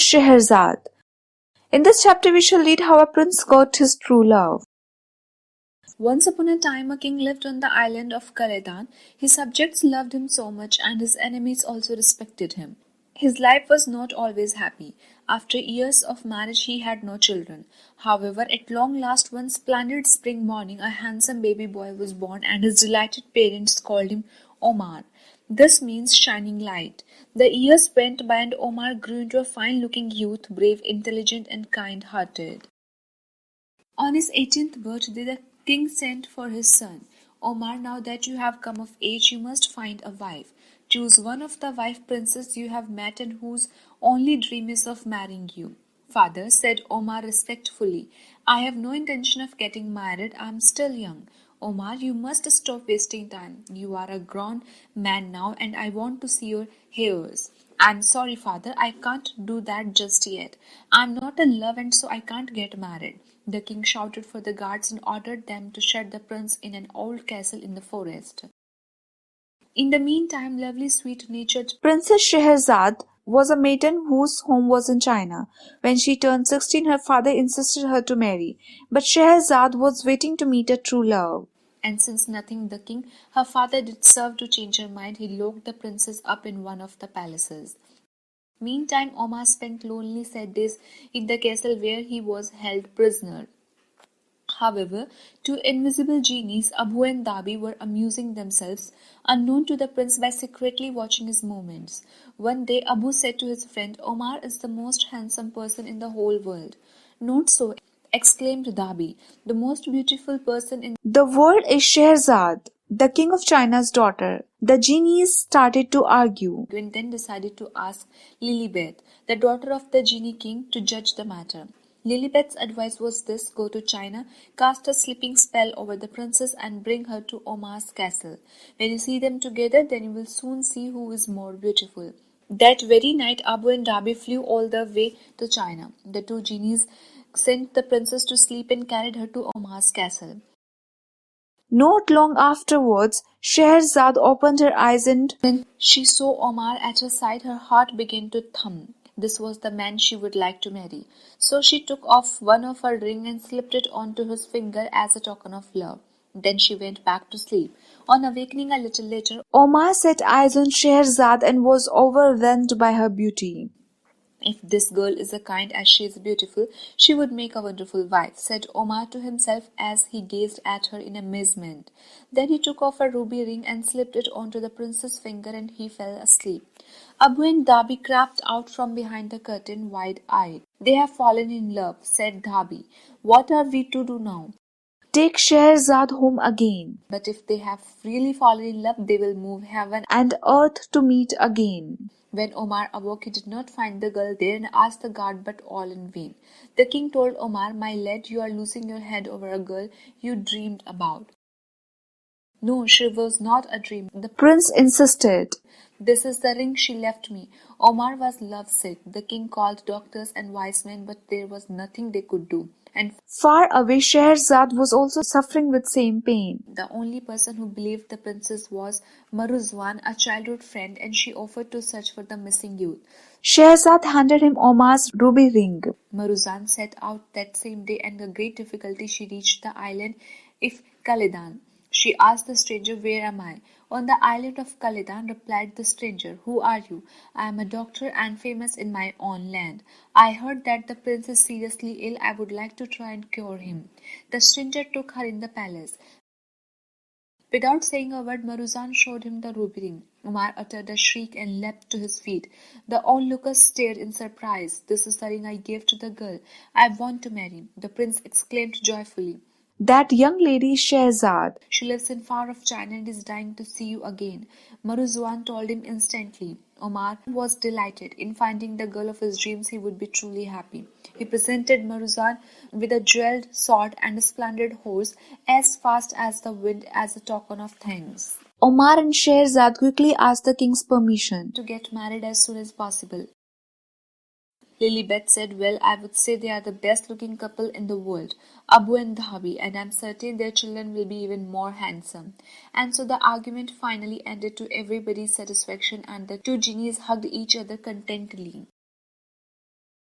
Scheherazade. In this chapter, we shall read how a prince got his true love. Once upon a time, a king lived on the island of Khaledan. His subjects loved him so much, and his enemies also respected him. His life was not always happy. After years of marriage, he had no children. However, at long last, one splendid spring morning, a handsome baby boy was born, and his delighted parents called him Omar. This means shining light. The years went by, and Omar grew into a fine looking youth, brave, intelligent, and kind hearted. On his 18th birthday, the king sent for his son. Omar, now that you have come of age, you must find a wife. Choose one of the wife princes you have met and whose only dream is of marrying you. Father, said Omar respectfully, I have no intention of getting married. I am still young. Omar, you must stop wasting time. You are a grown man now, and I want to see your hairs. I'm sorry, father, I can't do that just yet. I'm not in love, and so I can't get married. The king shouted for the guards and ordered them to shut the prince in an old castle in the forest. In the meantime, lovely, sweet-natured Princess Scheherazade was a maiden whose home was in China. When she turned 16, her father insisted her to marry, but Scheherazade was waiting to meet a true love. And since nothing the king, her father, did serve to change her mind, he locked the princess up in one of the palaces. Meantime, Omar spent lonely sad days in the castle where he was held prisoner. However, two invisible genies, Abu and Dabi, were amusing themselves, unknown to the prince, by secretly watching his movements. One day, Abu said to his friend, Omar is the most handsome person in the whole world. Not so, exclaimed Dabi. The most beautiful person in the world is Scheherazade, the king of China's daughter. The genies started to argue and then decided to ask Lilibet, the daughter of the genie king, to judge the matter. Lilibet's advice was this: go to China, cast a sleeping spell over the princess, and bring her to Omar's castle. When you see them together, then you will soon see who is more beautiful. That very night, Abu and Dabi flew all the way to China. The two genies sent the princess to sleep and carried her to Omar's castle. Not long afterwards, Scheherazade opened her eyes, and when she saw Omar at her side, her heart began to thump. This was the man she would like to marry. So she took off one of her rings and slipped it onto his finger as a token of love. Then she went back to sleep. On awakening a little later, Omar set eyes on Scheherazade and was overwhelmed by her beauty. If this girl is as kind as she is beautiful, she would make a wonderful wife, said Omar to himself as he gazed at her in amazement. Then he took off a ruby ring and slipped it onto the prince's finger, and he fell asleep. Abu and Dabi crept out from behind the curtain, wide-eyed. They have fallen in love, said Dabi. What are we to do now? Take Scheherazade home again. But if they have really fallen in love, they will move heaven and earth to meet again. When Omar awoke, he did not find the girl there and asked the guard, but all in vain. The king told Omar, my lad, you are losing your head over a girl you dreamed about. No, she was not a dream, the prince insisted. This is the ring she left me. Omar was lovesick. The king called doctors and wise men, but there was nothing they could do. And far away, Scheherazade was also suffering with same pain. The only person who believed the princess was Maruzwan, a childhood friend, and she offered to search for the missing youth. Scheherazade handed him Omar's ruby ring. Maruzan set out that same day, and with great difficulty she reached the island of Khaledan. She asked the stranger, where am I? On the island of Khaledan, replied the stranger. Who are you? I am a doctor and famous in my own land. I heard that the prince is seriously ill. I would like to try and cure him. The stranger took her in the palace. Without saying a word, Maruzan showed him the ruby ring. Omar uttered a shriek and leapt to his feet. The onlookers stared in surprise. This is the ring I gave to the girl I want to marry, the prince exclaimed joyfully. That young lady is Scheherazade. She lives in far off China and is dying to see you again. Maruzwan told him instantly. Omar was delighted. In finding the girl of his dreams, he would be truly happy. He presented Maruzwan with a jeweled sword and a splendid horse as fast as the wind as a token of thanks. Omar and Scheherazade quickly asked the king's permission to get married as soon as possible. Lilibet said, well, I would say they are the best looking couple in the world, Abu and Dhabi, and I'm certain their children will be even more handsome. And so the argument finally ended to everybody's satisfaction, and the two genies hugged each other contentedly.